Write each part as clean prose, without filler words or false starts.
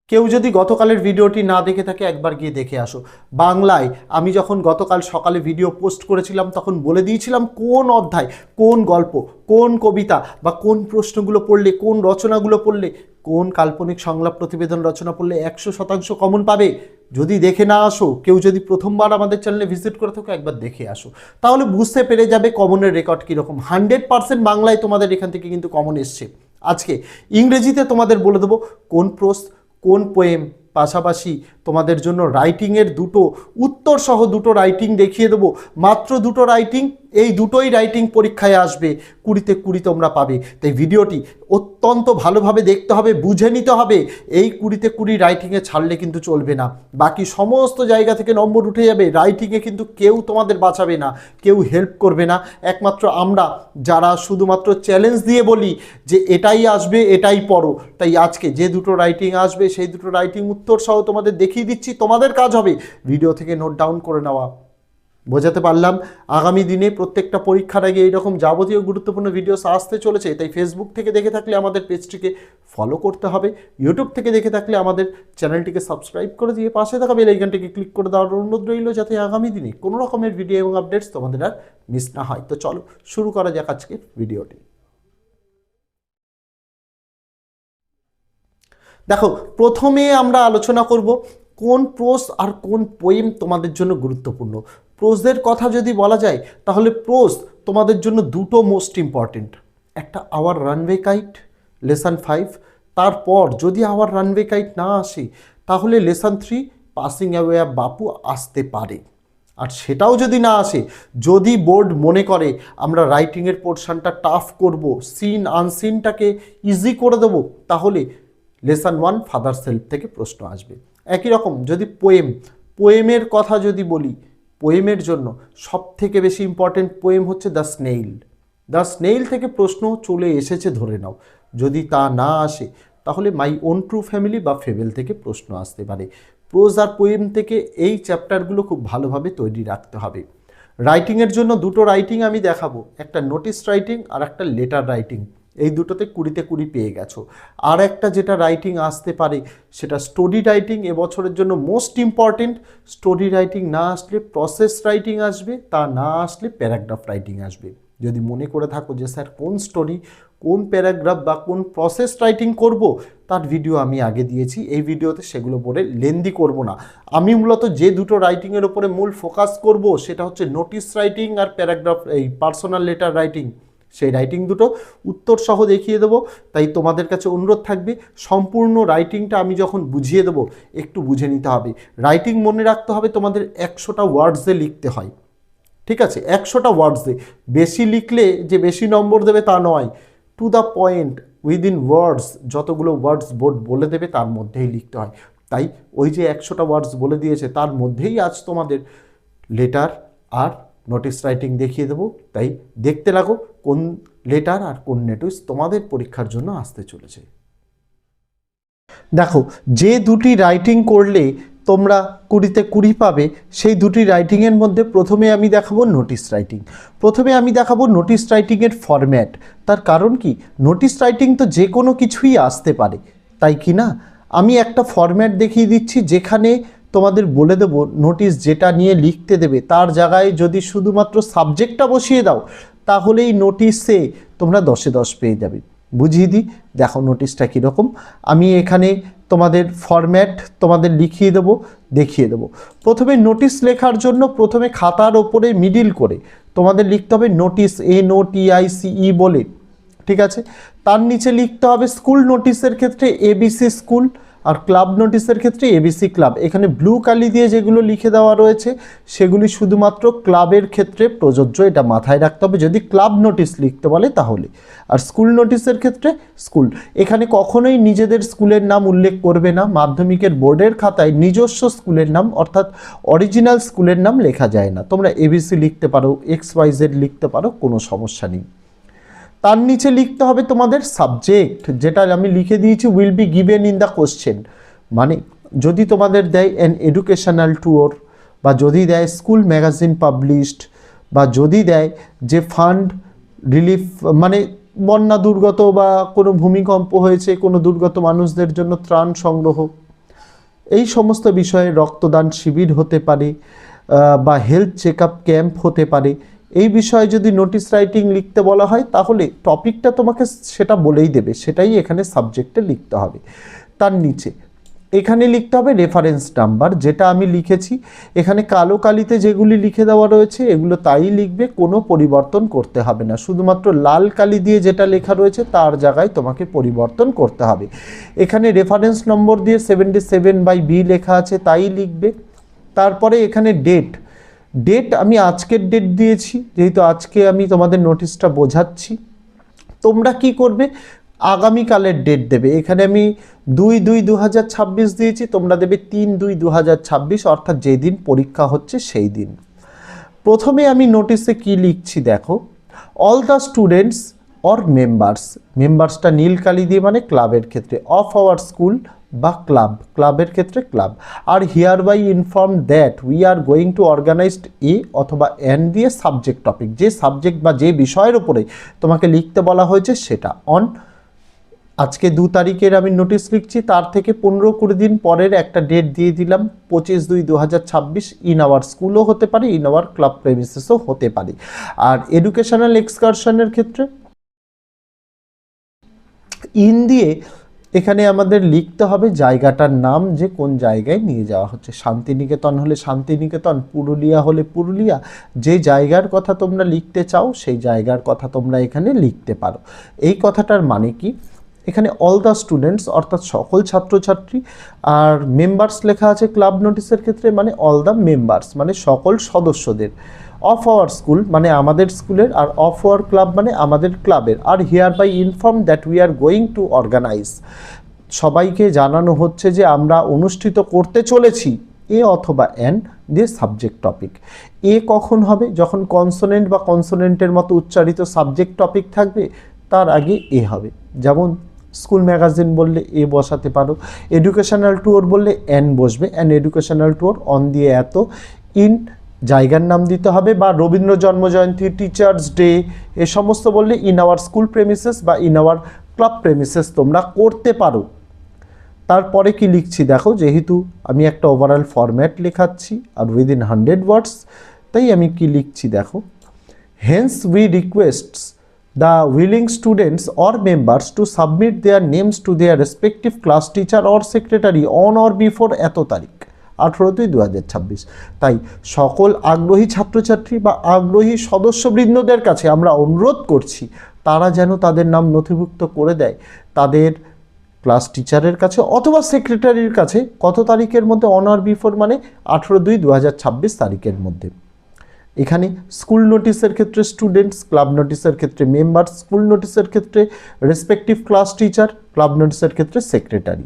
কেউ যদি গতকালের ভিডিওটি না দেখে থাকে একবার গিয়ে দেখে আসো। বাংলায় আমি যখন গতকাল সকালে ভিডিও পোস্ট করেছিলাম তখন বলে দিয়েছিলাম কোন অধ্যায়, কোন গল্প, কোন কবিতা বা কোন প্রশ্নগুলো পড়লে, কোন রচনাগুলো পড়লে, কোন কাল্পনিক সংলাপ প্রতিবেদন রচনা পড়লে 100% কমন পাবে। যদি দেখে না আসো, কেউ যদি প্রথমবার আমাদের চ্যানেলে ভিজিট করে থাকো একবার দেখে আসো, তাহলে বুঝতে পেরে যাবে কমনের রেকর্ড কীরকম। 100% বাংলায় তোমাদের এখান থেকে কিন্তু কমন এসছে। আজকে ইংরেজিতে তোমাদের বলে দেবো কোন প্রোস, কোন পোয়েম, পাশাপাশি তোমাদের জন্য রাইটিংয়ের দুটো উত্তর সহ দুটো রাইটিং দেখিয়ে দেবো। মাত্র দুটো রাইটিং, এই দুটোই রাইটিং পরীক্ষায় আসবে, 20তে 20 তোমরা পাবে। তাই ভিডিওটি অত্যন্ত ভালোভাবে দেখতে হবে, বুঝে নিতে হবে। এই 20তে 20 রাইটিংয়ে ছাড়লে কিন্তু চলবে না, বাকি সমস্ত জায়গা থেকে নম্বর উঠে যাবে। রাইটিংয়ে কিন্তু কেউ তোমাদের বাঁচাবে না, কেউ হেল্প করবে না, একমাত্র আমরা যারা শুধুমাত্র চ্যালেঞ্জ দিয়ে বলি যে এটাই আসবে, এটাই পড়ো। তাই আজকে যে দুটো রাইটিং আসবে সেই দুটো রাইটিং উত্তর সহ তোমাদের দেখিয়ে দিচ্ছি। তোমাদের কাজ হবে ভিডিও থেকে নোট ডাউন করে নেওয়া। বোঝাতে পারলাম? আগামী দিনে প্রত্যেকটা পরীক্ষার আগে এইরকম যাবতীয় গুরুত্বপূর্ণ ভিডিওস আসতে চলেছে। তাই ফেসবুক থেকে দেখে থাকলে আমাদের পেজটিকে ফলো করতে হবে, ইউটিউব থেকে দেখে থাকলে আমাদের চ্যানেলটিকে সাবস্ক্রাইব করে দিয়ে পাশে থাকা বেল আইকনটিকে ক্লিক করে দেওয়ার অনুরোধ রইল, যাতে আগামী দিনে কোনো রকমের ভিডিও এবং আপডেটস তোমাদের আর মিস না হয়। তো চলো শুরু করা যাক আজকের ভিডিওটি। দেখো, প্রথমে আমরা আলোচনা করব কোন প্রোজ আর কোন পোয়েম তোমাদের জন্য গুরুত্বপূর্ণ। প্রোজের কথা যদি বলা যায় তাহলে প্রোজ তোমাদের জন্য দুটো মোস্ট ইম্পর্টেন্ট, একটা আওয়ার রানওয়ে কাইট লেসন 5, তারপর যদি আওয়ার রানওয়ে কাইট না আসে তাহলে লেসন 3 পাসিং অ্যাওয়ে অফ বাপু আসতে পারে। আর সেটাও যদি না আসে, যদি বোর্ড মনে করে আমরা রাইটিংয়ের পোর্শনটা টাফ করব, সিন আনসিনটাকে ইজি করে দেবো, তাহলে লেসন 1 ফাদার সেলফ থেকে প্রশ্ন আসবে। একই রকম যদি পোয়েমের কথা যদি বলি, পোয়েমের জন্য সব থেকে বেশি ইম্পর্টেন্ট পোয়েম হচ্ছে দ্য স্নেইল থেকে প্রশ্ন চলে এসেছে ধরে নাও। যদি তা না আসে তাহলে মাই ওন ট্রু ফ্যামিলি বা ফেবেল থেকে প্রশ্ন আসতে পারে। প্রোজ আর পোয়েম থেকে এই চ্যাপ্টারগুলো খুব ভালোভাবে তৈরি রাখতে হবে। রাইটিংয়ের জন্য দুটো রাইটিং আমি দেখাবো, একটা নোটিস রাইটিং আর একটা লেটার রাইটিং। এই দুটোতে 20তে 20 পেয়ে গেছো। আর একটা যেটা রাইটিং আসতে পারে সেটা স্টোরি রাইটিং, এবছরের জন্য মোস্ট ইম্পর্টেন্ট। স্টোরি রাইটিং না আসলে প্রসেস রাইটিং আসবে, তা না আসলে প্যারাগ্রাফ রাইটিং আসবে। যদি মনে করে থাকো যে স্যার কোন স্টোরি, কোন প্যারাগ্রাফ বা কোন প্রসেস রাইটিং করব, তার ভিডিও আমি আগে দিয়েছি, এই ভিডিওতে সেগুলো পড়ে লেন্দি করব না। আমি মূলত যে দুটো রাইটিংয়ের ওপরে মূল ফোকাস করব সেটা হচ্ছে নোটিস রাইটিং আর প্যারাগ্রাফ, এই পার্সোনাল লেটার রাইটিং। সেই রাইটিং দুটো উত্তর সহ দেখিয়ে দেবো। তাই তোমাদের কাছে অনুরোধ থাকবে সম্পূর্ণ রাইটিংটা আমি যখন বুঝিয়ে দেবো একটু বুঝে নিতে হবে। রাইটিং মনে রাখতে হবে তোমাদের 100টা ওয়ার্ডসে লিখতে হয়, ঠিক আছে? 100টা ওয়ার্ডসে, বেশি লিখলে যে বেশি নম্বর দেবে তা নয়। টু দ্য পয়েন্ট, উইদিন ওয়ার্ডস, যতগুলো ওয়ার্ডস বোর্ড বলে দেবে তার মধ্যেই লিখতে হয়। তাই ওই যে 100টা ওয়ার্ডস বলে দিয়েছে তার মধ্যেই আজ তোমাদের লেটার আর নোটিস রাইটিং দেখিয়ে দেবো। তাই দেখতে লাগো কোন লেটার আর কোন নোটিস তোমাদের পরীক্ষার জন্য আসতে চলেছে। দেখো, যে দুটি রাইটিং করলে তোমরা 20তে 20 পাবে, সেই দুটি রাইটিংয়ের মধ্যে প্রথমে আমি দেখাবো নোটিস রাইটিং। প্রথমে আমি দেখাবো নোটিস রাইটিংয়ের ফরম্যাট। তার কারণ কি, নোটিস রাইটিং তো যে কোনো কিছুই আসতে পারে, তাই কি না? আমি একটা ফরম্যাট দেখিয়ে দিচ্ছি যেখানে তোমাদের বলে দেবো নোটিস যেটা নিয়ে লিখতে দেবে তার জায়গায় যদি শুধুমাত্র সাবজেক্টটা বসিয়ে দাও তাহলেই নোটিসে তোমরা 10এ 10 পেয়ে যাবে। বুঝিয়ে দিই, দেখো নোটিসটা কীরকম। আমি এখানে তোমাদের ফরম্যাট তোমাদের লিখিয়ে দেবো, দেখিয়ে দেবো। প্রথমে নোটিস লেখার জন্য প্রথমে খাতার ওপরে মিডিল করে তোমাদের লিখতে হবে নোটিস, NOTICE বলে, ঠিক আছে? তার নিচে লিখতে হবে স্কুল নোটিসের ক্ষেত্রে ABC স্কুল, আর ক্লাব নোটিসের ক্ষেত্রে ABC ক্লাব। এখানে ব্লু কালি দিয়ে যেগুলো লিখে দেওয়া রয়েছে সেগুলি শুধুমাত্র ক্লাবের ক্ষেত্রে প্রযোজ্য, এটা মাথায় রাখতে হবে যদি ক্লাব নোটিস লিখতে বলে তাহলে। আর স্কুল নোটিসের ক্ষেত্রে স্কুল। এখানে কখনোই নিজেদের স্কুলের নাম উল্লেখ করবে না। মাধ্যমিকের বোর্ডের খাতায় নিজস্ব স্কুলের নাম অর্থাৎ অরিজিনাল স্কুলের নাম লেখা যায় না। তোমরা ABC লিখতে পারো, XYZ লিখতে পারো, কোনো সমস্যা নেই। তার নিচে লিখতে হবে তোমাদের সাবজেক্ট, যেটা আমি লিখে দিয়েছি will be given in the question. মানে যদি তোমাদের দেয় অ্যান এডুকেশনাল ট্যুর, বা যদি দেয় স্কুল ম্যাগাজিন পাবলিশড, বা যদি দেয় যে ফান্ড রিলিফ, মানে বন্যা দুর্গত বা কোনো ভূমিকম্প হয়েছে কোনো দুর্গত মানুষদের জন্য ত্রাণ সংগ্রহ, এই সমস্ত বিষয়ে রক্তদান শিবির হতে পারে বা হেলথ চেক আপ ক্যাম্প হতে পারে। এই বিষয়ে যদি নোটিশ রাইটিং লিখতে বলা হয় তাহলে টপিকটা তোমাকে সেটা বলেই দেবে, সেটাই এখানে সাবজেক্টে লিখতে হবে। তার নিচে এখানে লিখতে হবে রেফারেন্স নাম্বার, যেটা আমি লিখেছি এখানে কালো কালিতে যেগুলি লিখে দেওয়া রয়েছে এগুলো তাই লিখবে, কোনো পরিবর্তন করতে হবে না। শুধুমাত্র লাল কালি দিয়ে যেটা লেখা রয়েছে তার জায়গায় তোমাকে পরিবর্তন করতে হবে। এখানে রেফারেন্স নম্বর দিয়ে 77/B লেখা আছে তাই লিখবে। তারপরে এখানে ডেট আমি আজকের ডেট দিয়েছি, যেহেতু আজকে আমি তোমাদের নোটিশটা বোঝাচ্ছি। তোমরা কি করবে, আগামীকালের ডেট দেবে। এখানে আমি 2/2/2026 দিয়েছি, তোমরা দেবে 3/2/2026, অর্থাৎ যেদিন পরীক্ষা হচ্ছে সেই দিন। প্রথমে আমি নোটিশে কি লিখছি দেখো, অল দ্য স্টুডেন্টস অর মেম্বার্সটা নীল কালি দিয়ে মানে ক্লাবের ক্ষেত্রে, অফ আওয়ার স্কুল বা ক্লাবের ক্ষেত্রে ক্লাব, আর hereby inform that we are going to organized a অথবা এন দিয়ে সাবজেক্ট টপিক, যে সাবজেক্ট বা যে বিষয়ের উপরে তোমাকে লিখতে বলা হয়েছে সেটা অন, আজকে 2 তারিখের আমি নোটিশ লিখছি, তার থেকে 15-20 দিন পরের একটা ডেট দিয়ে দিলাম 25/2/2026। ইন আওয়ার স্কুলও হতে পারে, ইন আওয়ার ক্লাব প্রেমিসেসও হতে পারে। আর এডুকেশনাল এক্সকারশনের ক্ষেত্রে ইন দিয়ে এখানে আমাদের লিখতে হবে জায়গাটার নাম, যে কোন জায়গায় নিয়ে যাওয়া হচ্ছে। শান্তিনিকেতন হলে শান্তিনিকেতন, পুরুলিয়া হলে পুরুলিয়া, যে জায়গার কথা তোমরা লিখতে চাও সেই জায়গার কথা তোমরা এখানে লিখতে পারো। এই কথাটার মানে কি, এখানে অল দ্য স্টুডেন্টস অর্থাৎ সকল ছাত্রছাত্রী, আর মেম্বার্স লেখা আছে ক্লাব নোটিশের ক্ষেত্রে মানে অল দ্য মেম্বার্স মানে সকল সদস্যদের, অফ আওয়ার স্কুল মানে আমাদের স্কুলের, আর অফ আওয়ার ক্লাব মানে আমাদের ক্লাবের, are hereby inform that we are going to organise, সবাইকে জানানো হচ্ছে যে আমরা অনুষ্ঠিত করতে চলেছি এ অথবা এন দিয়ে সাবজেক্ট টপিক। এ কখন হবে, যখন কনসোনেন্ট বা কনসোনেন্টের মতো উচ্চারিত সাবজেক্ট টপিক থাকবে তার আগে এ হবে। যেমন স্কুল ম্যাগাজিন বললে এ বসাতে পারো, এডুকেশনাল ট্যুর বললে এন বসবে, অ্যান এডুকেশনাল ট্যুর, অন দিয়ে এত, ইন জায়গার নাম দিতে হবে, বা রবীন্দ্র জন্মজয়ন্তী, টিচার্স ডে এ সমস্ত বললে ইন আওয়ার স্কুল প্রেমিসেস বা ইন আওয়ার ক্লাব প্রেমিসেস তোমরা করতে পারো। তারপরে কি লিখছি দেখো, যেহেতু আমি একটা ওভারঅল ফরম্যাট লেখাচ্ছি আর উইদিন 100 ওয়ার্ডস, তাই আমি কি লিখছি দেখো, Haynes we রিকোয়েস্টস the willing students or members to submit their names to their respective class teacher or secretary on or before এত তারিখ 18/2/2026। তাই সকল আগ্রহী ছাত্রছাত্রী বা আগ্রহী সদস্যবৃন্দদের কাছে আমরা অনুরোধ করছি তারা যেন তাদের নাম নথিভুক্ত করে দেয় তাদের ক্লাস টিচারের কাছে অথবা সেক্রেটারির কাছে। কত তারিখের মধ্যে, অন অর বিফোর মানে 18/2/2026 তারিখের মধ্যে। এখানে স্কুল নোটিশের ক্ষেত্রে স্টুডেন্টস, ক্লাব নোটিশের ক্ষেত্রে মেম্বার, স্কুল নোটিশের ক্ষেত্রে রেসপেক্টিভ ক্লাস টিচার, ক্লাব নোটিশের ক্ষেত্রে সেক্রেটারি।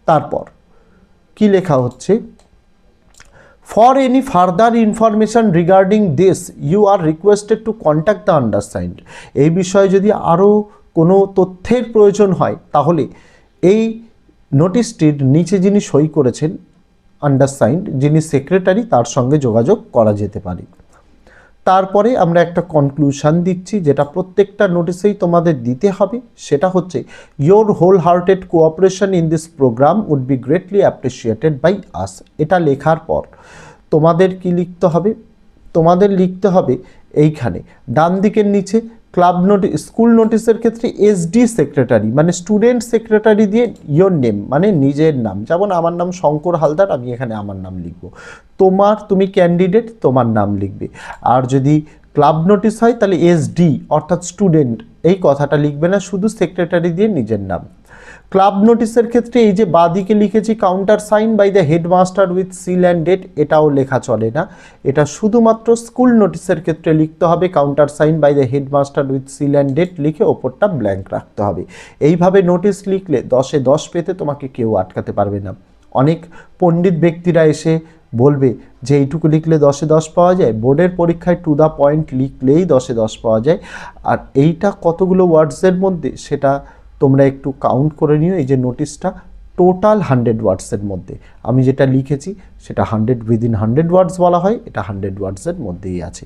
তারপর কি লেখা হচ্ছে, for any further information regarding this you are requested to contact the undersigned. এই বিষয়ে যদি আরও কোনো তথ্যের প্রয়োজন হয় তাহলে এই নোটিশটির নিচে যিনি সই করেছেন আন্ডারসাইন্ড, যিনি সেক্রেটারি, তার সঙ্গে যোগাযোগ করা যেতে পারে। তারপরে আমরা একটা কনক্লুশন দিচ্ছি যেটা প্রত্যেকটা নোটিশেই তোমাদের দিতে হবে, সেটা হচ্ছে your wholehearted cooperation in this programme would be greatly appreciated by us. এটা লেখার পর তোমাদের কি লিখতে হবে, তোমাদের লিখতে হবে এইখানে ডান দিকের নিচে ক্লাব নোটিশ, স্কুল নোটিশের ক্ষেত্রে এসডি সেক্রেটারি মানে স্টুডেন্ট সেক্রেটারি দিয়ে ইয়োর নেম মানে নিজের নাম, যেমন আমার নাম শঙ্কর হালদার, আমি এখানে আমার নাম লিখব। তুমি ক্যান্ডিডেট, তোমার নাম লিখবে। আর যদি ক্লাব নোটিশ হয় তাহলে এসডি অর্থাৎ স্টুডেন্ট এই কথাটা লিখবে না, শুধু সেক্রেটারি দিয়ে নিজের নাম। ক্লাব নোটিশের ক্ষেত্রে এই যে বাদিকে লিখেছি countersign by the headmaster with seal and date, এটাও লেখা চলে না। এটা শুধুমাত্র স্কুল নোটিশের ক্ষেত্রে লিখতে হবে countersign by the headmaster with seal and date লিখে ওপরটা ব্ল্যাঙ্ক রাখতে হবে। এইভাবে নোটিশ লিখলে 10-এ 10 পেতে তোমাকে কেউ আটকাতে পারবে না। অনেক পণ্ডিত ব্যক্তিরা এসে বলবে যে এইটুকু লিখলে 10-এ 10 পাওয়া যায়, বোর্ডের পরীক্ষায় টু দ্য পয়েন্ট লিখলেই 10-এ 10 পাওয়া যায়। আর এইটা কতগুলো ওয়ার্ডসের মধ্যে সেটা তোমরা একটু কাউন্ট করে নিও। এই যে নোটিশটা টোটাল 100 ওয়ার্ডসের মধ্যে, আমি যেটা লিখেছি সেটা 100 উইদিন 100 ওয়ার্ডস বলা হয়, এটা 100 ওয়ার্ডসের মধ্যেই আছে।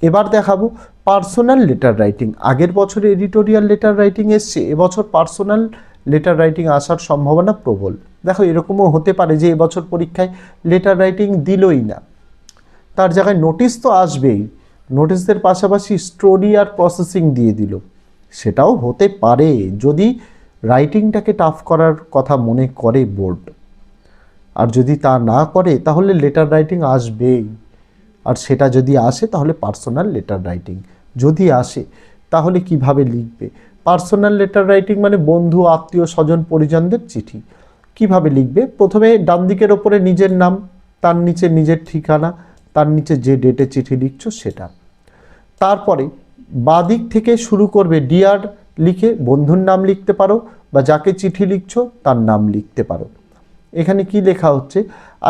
এবার দেখাবো পার্সোনাল লেটার রাইটিং। আগের বছর এডিটোরিয়াল লেটার রাইটিং এসছে, এবছর পার্সোনাল লেটার রাইটিং আসার সম্ভাবনা প্রবল। দেখো এরকমও হতে পারে যে এবছর পরীক্ষায় লেটার রাইটিং দিলই না, তার জায়গায় নোটিশ তো আসবেই, নোটিশের পাশাপাশি স্টোরি আর প্রসেসিং দিয়ে দিল, সেটাও হতে পারে যদি রাইটিংটাকে টাফ করার কথা মনে করে বোর্ড। আর যদি তা না করে তাহলে লেটার রাইটিং আসবেই, আর সেটা যদি আসে তাহলে পার্সোনাল লেটার রাইটিং। যদি আসে তাহলে কিভাবে লিখবে? পার্সোনাল লেটার রাইটিং মানে বন্ধু আত্মীয় স্বজন পরিজনদের চিঠি। কিভাবে লিখবে? প্রথমে ডান দিকের ওপরে নিজের নাম, তার নিচে নিজের ঠিকানা, তার নিচে যে ডেটে চিঠি লিখছো সেটা। তারপরে বাদিক থেকে শুরু করবে ডিয়ার লিখে বন্ধুর নাম লিখতে পারো, বা যাকে চিঠি লিখছো তার নাম লিখতে পারো। এখানে কি লেখা হচ্ছে?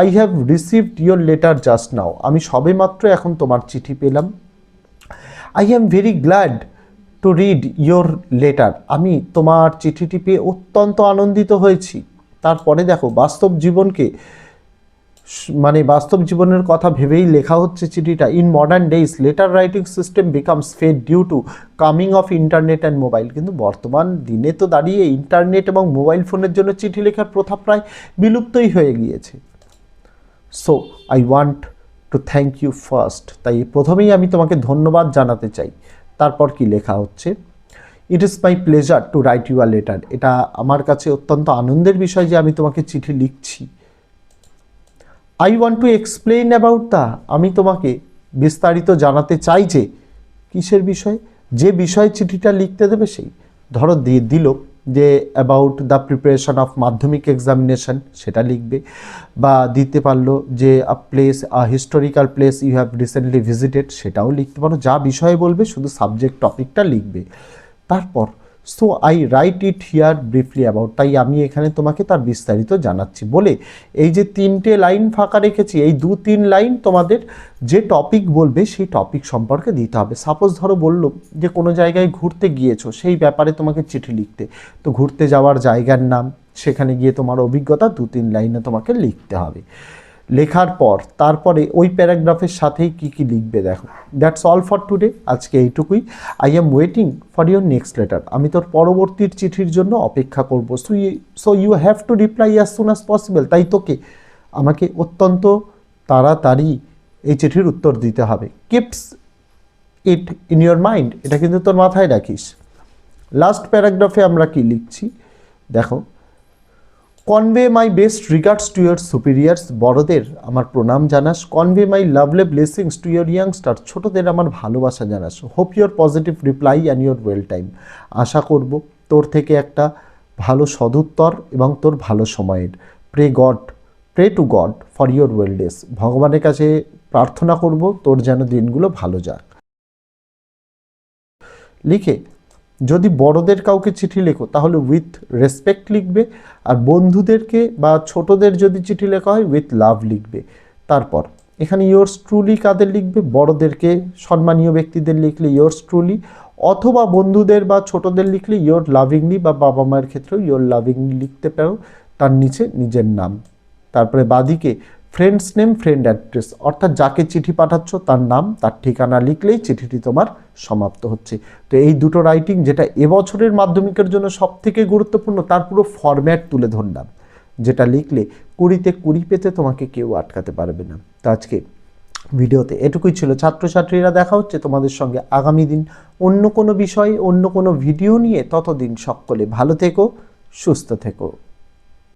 I have received your letter just now, আমি সবেমাত্র এখন তোমার চিঠি পেলাম। I am very glad to read your letter, আমি তোমার চিঠিটি পেয়ে অত্যন্ত আনন্দিত হয়েছি। তারপরে দেখো বাস্তব জীবনকে মানে বাস্তব জীবনের কথা ভেবেই লেখা হচ্ছে চিঠিটা। In modern days letter writing system becomes fade due to coming of internet and mobile, কিন্তু বর্তমান দিনে তো দাঁড়িয়ে ইন্টারনেট এবং মোবাইল ফোনের জন্য চিঠি লেখার প্রথা প্রায় বিলুপ্তই হয়ে গিয়েছে। So I want to thank you first, তাই প্রথমেই আমি তোমাকে ধন্যবাদ জানাতে চাই। তারপর কি লেখা হচ্ছে? It is my pleasure to write you a letter, এটা আমার কাছে অত্যন্ত আনন্দের বিষয় যে আমি তোমাকে চিঠি লিখছি। I want to explain about the, আমি তোমাকে বিস্তারিত জানাতে চাই যে কিসের বিষয়? যে বিষয়ে চিঠিটা লিখতে দেবে সেই। ধরো দিয়ে দিল যে about the preparation of Madhyamik examination, সেটা লিখবে। বা দিতে পারলো যে a place, a historical place you have recently visited, সেটাও লিখতে পারো। যা বিষয়ে বলবে শুধু সাবজেক্ট টপিকটা লিখবে। তারপর so I right it here briefly about, তাই আমি এখানে তোমাকে তার বিস্তারিত জানাচ্ছি বলে এই যে 3টে লাইন ফাঁকা রেখেছি, এই 2-3 লাইন তোমাদের যে টপিক বলবে সেই টপিক সম্পর্কে দিতে হবে। সাপোজ ধরো বললো যে কোনো জায়গায় ঘুরতে গিয়েছো, সেই ব্যাপারে তোমাকে চিঠি লিখতে, তো ঘুরতে যাওয়ার জায়গার নাম, সেখানে গিয়ে তোমার অভিজ্ঞতা 2-3 লাইনে তোমাকে লিখতে হবে। লেখার পর তারপরে ওই প্যারাগ্রাফের সাথেই কি কি লিখবে দেখো। দ্যাটস অল ফর টুডে, আজকে এইটুকুই। I am waiting for your next letter, আমি তোর পরবর্তীর চিঠির জন্য অপেক্ষা করবো। So you have to reply as soon as possible, তাই তোকে আমাকে অত্যন্ত তাড়াতাড়ি এই চিঠির উত্তর দিতে হবে। Keeps it in your mind, এটা কিন্তু তোর মাথায় রাখিস। লাস্ট প্যারাগ্রাফে আমরা কি লিখছি দেখো। Convey my best regards to your superiors, বড়দের আমার প্রণাম জানাস। Convey my lovely blessings to your youngster, ছোটদের আমার ভালোবাসা জানাস। Hope your positive reply and your well time, আশা করব তোর থেকে একটা ভালো সদুত্তর এবং তোর ভালো সময়ের। Pray to God for your well days, ভগবানের কাছে প্রার্থনা করব তোর যেন দিনগুলো ভালো যাক। লিখে যদি বড়দের কাউকে চিঠি লেখো তাহলে উইথ রেসপেক্ট লিখবে, আর বন্ধুদেরকে বা ছোটদের যদি চিঠি লেখা হয় উইথ লাভ লিখবে। তারপর এখানে ইয়োর্স ট্রুলি কাদের লিখবে? বড়দেরকে, সম্মানীয় ব্যক্তিদের লিখলে ইয়োর্স ট্রুলি, অথবা বন্ধুদের বা ছোটদের লিখলে ইয়োর লাভিংলি, বা বাবা মায়ের ক্ষেত্রেও ইয়োর লাভিংলি লিখতে পারো, তার নিচে নিজের নাম। তারপরে বাদিকে ফ্রেন্ডস নেম, ফ্রেন্ড অ্যাড্রেস, অর্থাৎ যাকে চিঠি পাঠাচ্ছ তার নাম, তার ঠিকানা লিখলেই চিঠিটি তোমার সমাপ্ত হচ্ছে। তো এই দুটো রাইটিং, যেটা এবছরের মাধ্যমিকের জন্য সব থেকে গুরুত্বপূর্ণ, তার পুরো ফরম্যাট তুলে ধরলাম, যেটা লিখলে 20-তে 20 পেতে তোমাকে কেউ আটকাতে পারবে না। তো আজকে ভিডিওতে এটুকুই ছিল ছাত্রছাত্রীরা, দেখা হচ্ছে তোমাদের সঙ্গে আগামী দিন অন্য কোনো বিষয়ে, অন্য কোনো ভিডিও নিয়ে। ততদিন সকলে ভালো থেকো, সুস্থ থেকো।